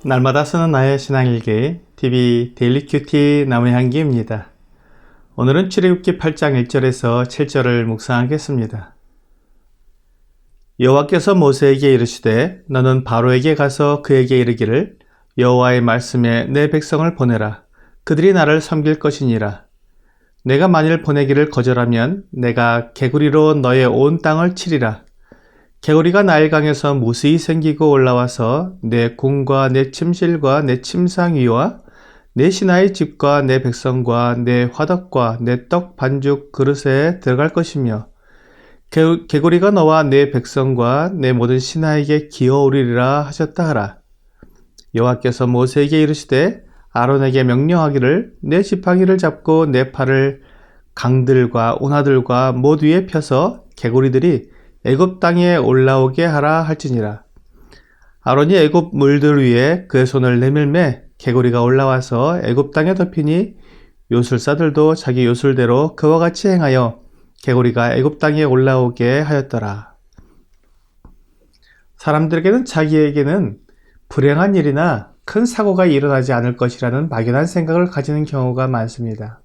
날마다 쓰는 나의 신앙일기 TV 데일리 큐티 나무향기입니다. 오늘은 출애굽기 8장 1절에서 7절을 묵상하겠습니다. 여호와께서 모세에게 이르시되 너는 바로에게 가서 그에게 이르기를 여호와의 말씀에 내 백성을 보내라. 그들이 나를 섬길 것이니라. 내가 만일 보내기를 거절하면 내가 개구리로 너의 온 땅을 치리라. 개구리가 나일강에서 무수히 생기고 올라와서 내 궁과 내 침실과 내 침상 위와 내 신하의 집과 내 백성과 내 화덕과 내 떡 반죽 그릇에 들어갈 것이며 개구리가 너와 내 백성과 내 모든 신하에게 기어오르리라 하셨다 하라. 여호와께서 모세에게 이르시되 아론에게 명령하기를 내 지팡이를 잡고 내 팔을 강들과 운하들과 못 위에 펴서 개구리들이 애굽 땅에 올라오게 하라 할지니라. 아론이 애굽 물들 위에 그의 손을 내밀매 개구리가 올라와서 애굽 땅에 덮이니 요술사들도 자기 요술대로 그와 같이 행하여 개구리가 애굽 땅에 올라오게 하였더라. 사람들에게는 자기에게는 불행한 일이나 큰 사고가 일어나지 않을 것이라는 막연한 생각을 가지는 경우가 많습니다.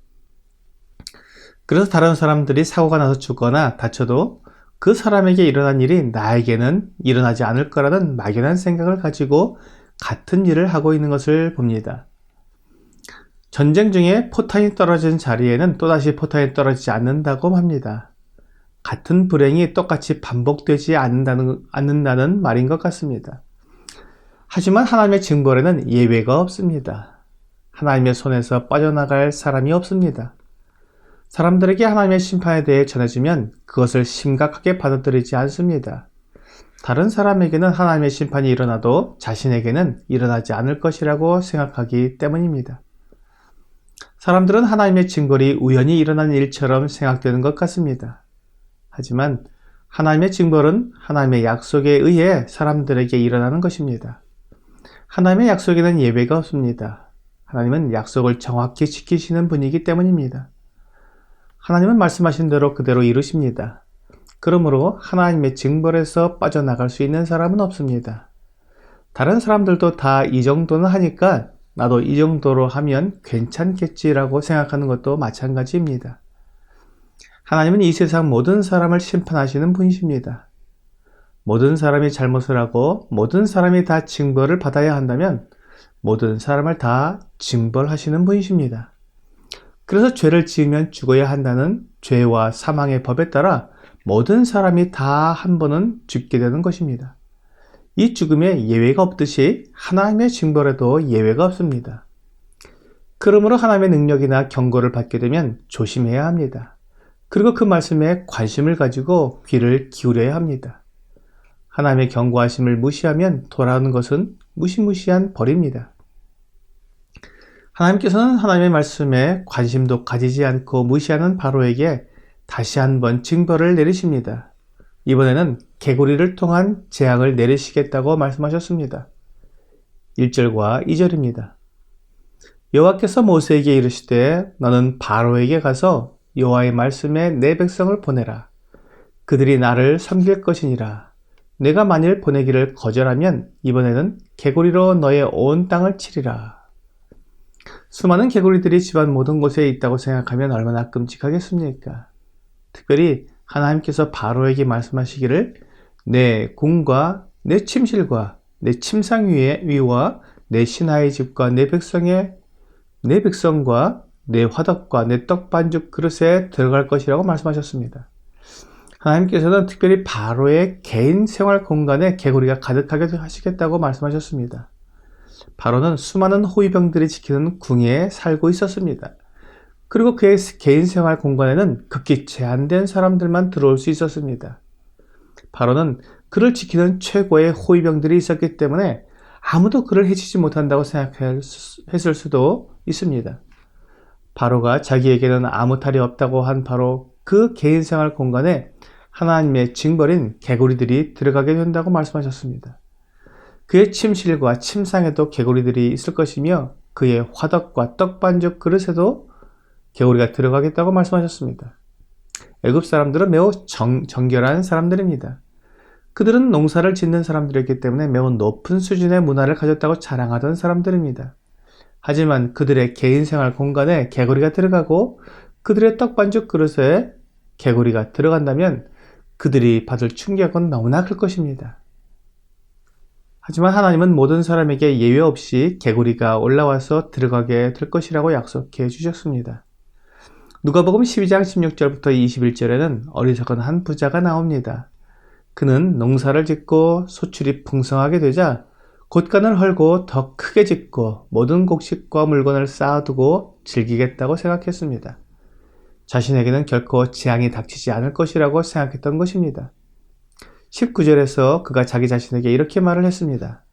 그래서 다른 사람들이 사고가 나서 죽거나 다쳐도 그 사람에게 일어난 일이 나에게는 일어나지 않을 거라는 막연한 생각을 가지고 같은 일을 하고 있는 것을 봅니다. 전쟁 중에 포탄이 떨어진 자리에는 또다시 포탄이 떨어지지 않는다고 합니다. 같은 불행이 똑같이 반복되지 않는다는 말인 것 같습니다. 하지만 하나님의 징벌에는 예외가 없습니다. 하나님의 손에서 빠져나갈 사람이 없습니다. 사람들에게 하나님의 심판에 대해 전해주면 그것을 심각하게 받아들이지 않습니다. 다른 사람에게는 하나님의 심판이 일어나도 자신에게는 일어나지 않을 것이라고 생각하기 때문입니다. 사람들은 하나님의 징벌이 우연히 일어난 일처럼 생각되는 것 같습니다. 하지만 하나님의 징벌은 하나님의 약속에 의해 사람들에게 일어나는 것입니다. 하나님의 약속에는 예외가 없습니다. 하나님은 약속을 정확히 지키시는 분이기 때문입니다. 하나님은 말씀하신 대로 그대로 이루십니다. 그러므로 하나님의 징벌에서 빠져나갈 수 있는 사람은 없습니다. 다른 사람들도 다 이 정도는 하니까 나도 이 정도로 하면 괜찮겠지라고 생각하는 것도 마찬가지입니다. 하나님은 이 세상 모든 사람을 심판하시는 분이십니다. 모든 사람이 잘못을 하고 모든 사람이 다 징벌을 받아야 한다면 모든 사람을 다 징벌하시는 분이십니다. 그래서 죄를 지으면 죽어야 한다는 죄와 사망의 법에 따라 모든 사람이 다 한 번은 죽게 되는 것입니다. 이 죽음에 예외가 없듯이 하나님의 징벌에도 예외가 없습니다. 그러므로 하나님의 능력이나 경고를 받게 되면 조심해야 합니다. 그리고 그 말씀에 관심을 가지고 귀를 기울여야 합니다. 하나님의 경고하심을 무시하면 돌아오는 것은 무시무시한 벌입니다. 하나님께서는 하나님의 말씀에 관심도 가지지 않고 무시하는 바로에게 다시 한번 징벌을 내리십니다. 이번에는 개구리를 통한 재앙을 내리시겠다고 말씀하셨습니다. 1절과 2절입니다. 여호와께서 모세에게 이르시되 너는 바로에게 가서 여호와의 말씀에 내 백성을 보내라. 그들이 나를 섬길 것이니라. 내가 만일 보내기를 거절하면 이번에는 개구리로 너의 온 땅을 치리라. 수많은 개구리들이 집안 모든 곳에 있다고 생각하면 얼마나 끔찍하겠습니까? 특별히 하나님께서 바로에게 말씀하시기를 내 궁과 내 침실과 내 침상 위와 내 신하의 집과 내 백성과 내 화덕과 내 떡 반죽 그릇에 들어갈 것이라고 말씀하셨습니다. 하나님께서는 특별히 바로의 개인 생활 공간에 개구리가 가득하게 하시겠다고 말씀하셨습니다. 바로는 수많은 호위병들이 지키는 궁에 살고 있었습니다. 그리고 그의 개인 생활 공간에는 극히 제한된 사람들만 들어올 수 있었습니다. 바로는 그를 지키는 최고의 호위병들이 있었기 때문에 아무도 그를 해치지 못한다고 생각했을 수도 있습니다. 바로가 자기에게는 아무 탈이 없다고 한 바로 그 개인 생활 공간에 하나님의 징벌인 개구리들이 들어가게 된다고 말씀하셨습니다. 그의 침실과 침상에도 개구리들이 있을 것이며 그의 화덕과 떡반죽 그릇에도 개구리가 들어가겠다고 말씀하셨습니다. 애굽 사람들은 매우 정결한 사람들입니다. 그들은 농사를 짓는 사람들이었기 때문에 매우 높은 수준의 문화를 가졌다고 자랑하던 사람들입니다. 하지만 그들의 개인 생활 공간에 개구리가 들어가고 그들의 떡반죽 그릇에 개구리가 들어간다면 그들이 받을 충격은 너무나 클 것입니다. 하지만 하나님은 모든 사람에게 예외 없이 개구리가 올라와서 들어가게 될 것이라고 약속해 주셨습니다. 누가복음 12장 16절부터 21절에는 어리석은 한 부자가 나옵니다. 그는 농사를 짓고 소출이 풍성하게 되자 곳간을 헐고 더 크게 짓고 모든 곡식과 물건을 쌓아두고 즐기겠다고 생각했습니다. 자신에게는 결코 재앙이 닥치지 않을 것이라고 생각했던 것입니다. 19절에서 그가 자기 자신에게 이렇게 말을 했습니다.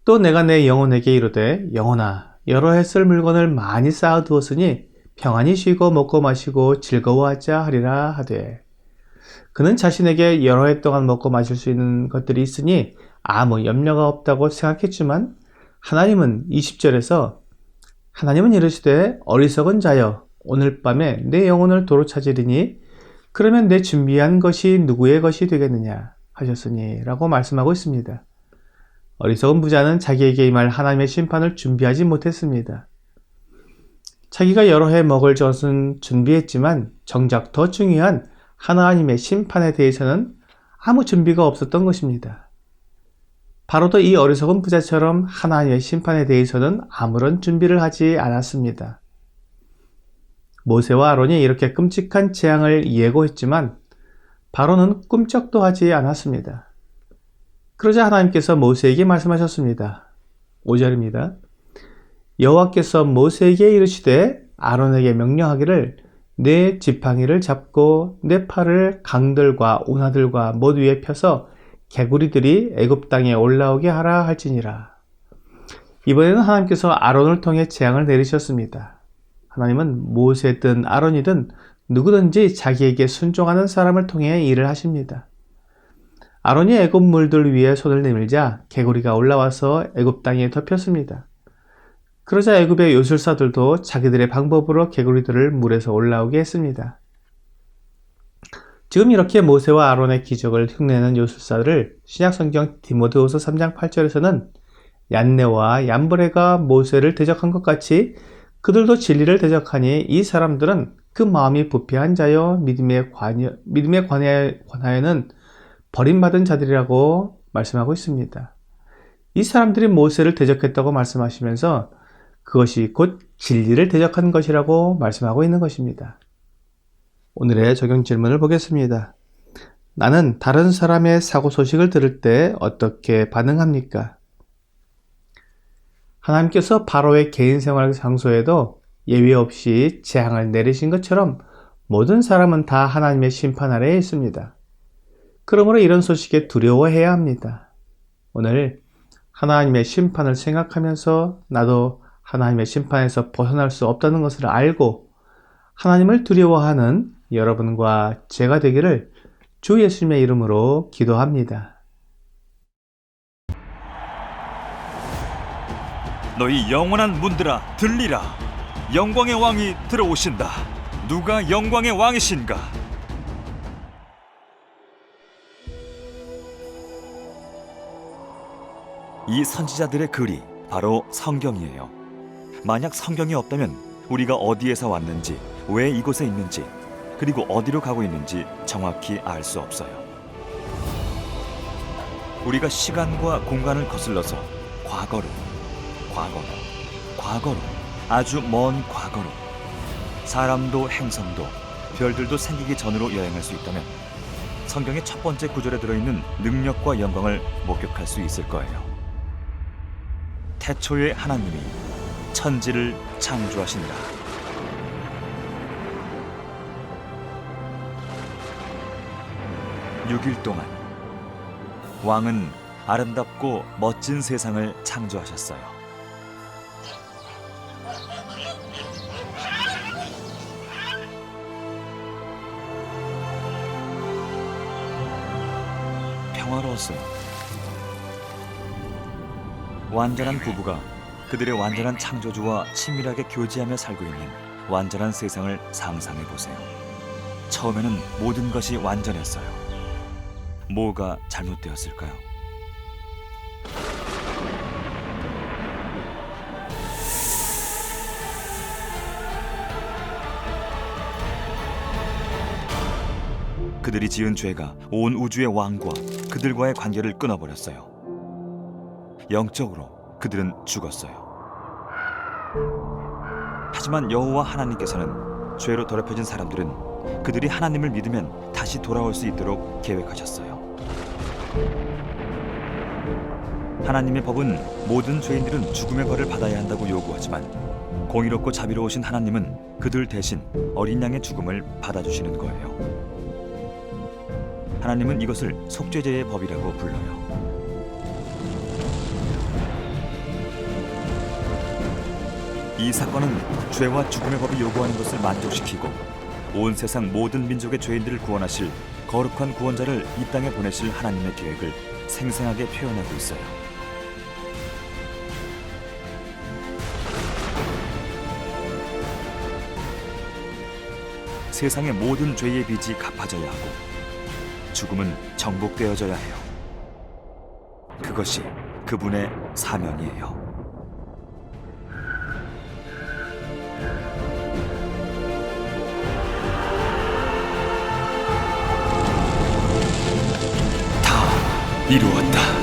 또 내가 내 영혼에게 이르되 영혼아 여러 해 쓸 물건을 많이 쌓아두었으니 평안히 쉬고 먹고 마시고 즐거워하자 하리라 하되 그는 자신에게 여러 해 동안 먹고 마실 수 있는 것들이 있으니 아무 염려가 없다고 생각했지만 하나님은 20절에서 하나님은 이르시되 어리석은 자여 오늘 밤에 내 영혼을 도로 찾으리니 그러면 내 준비한 것이 누구의 것이 되겠느냐 하셨으니 라고 말씀하고 있습니다. 어리석은 부자는 자기에게 임할 하나님의 심판을 준비하지 못했습니다. 자기가 여러 해 먹을 것은 준비했지만 정작 더 중요한 하나님의 심판에 대해서는 아무 준비가 없었던 것입니다. 바로도 이 어리석은 부자처럼 하나님의 심판에 대해서는 아무런 준비를 하지 않았습니다. 모세와 아론이 이렇게 끔찍한 재앙을 예고했지만 바로는 꿈쩍도 하지 않았습니다. 그러자 하나님께서 모세에게 말씀하셨습니다. 5절입니다. 여호와께서 모세에게 이르시되 아론에게 명령하기를 내 지팡이를 잡고 내 팔을 강들과 운하들과 모두 위에 펴서 개구리들이 애굽 땅에 올라오게 하라 할지니라. 이번에는 하나님께서 아론을 통해 재앙을 내리셨습니다. 하나님은 모세든 아론이든 누구든지 자기에게 순종하는 사람을 통해 일을 하십니다. 아론이 애굽 물들 위에 손을 내밀자 개구리가 올라와서 애굽 땅에 덮였습니다. 그러자 애굽의 요술사들도 자기들의 방법으로 개구리들을 물에서 올라오게 했습니다. 지금 이렇게 모세와 아론의 기적을 흉내내는 요술사들을 신약성경 디모데후서 3장 8절에서는 얀네와 얀브레가 모세를 대적한 것 같이 그들도 진리를 대적하니 이 사람들은 그 마음이 부패한 자여 믿음에 관하여는 버림받은 자들이라고 말씀하고 있습니다. 이 사람들이 모세를 대적했다고 말씀하시면서 그것이 곧 진리를 대적한 것이라고 말씀하고 있는 것입니다. 오늘의 적용 질문을 보겠습니다. 나는 다른 사람의 사고 소식을 들을 때 어떻게 반응합니까? 하나님께서 바로의 개인 생활 장소에도 예외 없이 재앙을 내리신 것처럼 모든 사람은 다 하나님의 심판 아래에 있습니다. 그러므로 이런 소식에 두려워해야 합니다. 오늘 하나님의 심판을 생각하면서 나도 하나님의 심판에서 벗어날 수 없다는 것을 알고 하나님을 두려워하는 여러분과 제가 되기를 주 예수님의 이름으로 기도합니다. 너희 영원한 문들아 들리라. 영광의 왕이 들어오신다. 누가 영광의 왕이신가? 이 선지자들의 글이 바로 성경이에요. 만약 성경이 없다면 우리가 어디에서 왔는지, 왜 이곳에 있는지, 그리고 어디로 가고 있는지 정확히 알 수 없어요. 우리가 시간과 공간을 거슬러서 과거로, 아주 먼 과거로, 사람도 행성도 별들도 생기기 전으로 여행할 수 있다면 성경의 첫 번째 구절에 들어있는 능력과 영광을 목격할 수 있을 거예요. 태초에 하나님이 천지를 창조하신다. 육 일 동안 왕은 아름답고 멋진 세상을 창조하셨어요. 평화로웠어요. 완전한 부부가 그들의 완전한 창조주와 친밀하게 교제하며 살고 있는 완전한 세상을 상상해 보세요. 처음에는 모든 것이 완전했어요. 뭐가 잘못되었을까요? 그들이 지은 죄가 온 우주의 왕과 그들과의 관계를 끊어버렸어요. 영적으로 그들은 죽었어요. 하지만 여호와 하나님께서는 죄로 더럽혀진 사람들은 그들이 하나님을 믿으면 다시 돌아올 수 있도록 계획하셨어요. 하나님의 법은 모든 죄인들은 죽음의 벌을 받아야 한다고 요구하지만 공의롭고 자비로우신 하나님은 그들 대신 어린 양의 죽음을 받아주시는 거예요. 하나님은 이것을 속죄제의 법이라고 불러요. 이 사건은 죄와 죽음의 법이 요구하는 것을 만족시키고 온 세상 모든 민족의 죄인들을 구원하실 거룩한 구원자를 이 땅에 보내실 하나님의 계획을 생생하게 표현하고 있어요. 세상의 모든 죄의 빚이 갚아져야 하고 죽음은 정복되어져야 해요. 그것이 그분의 사명이에요. 다 이루었다.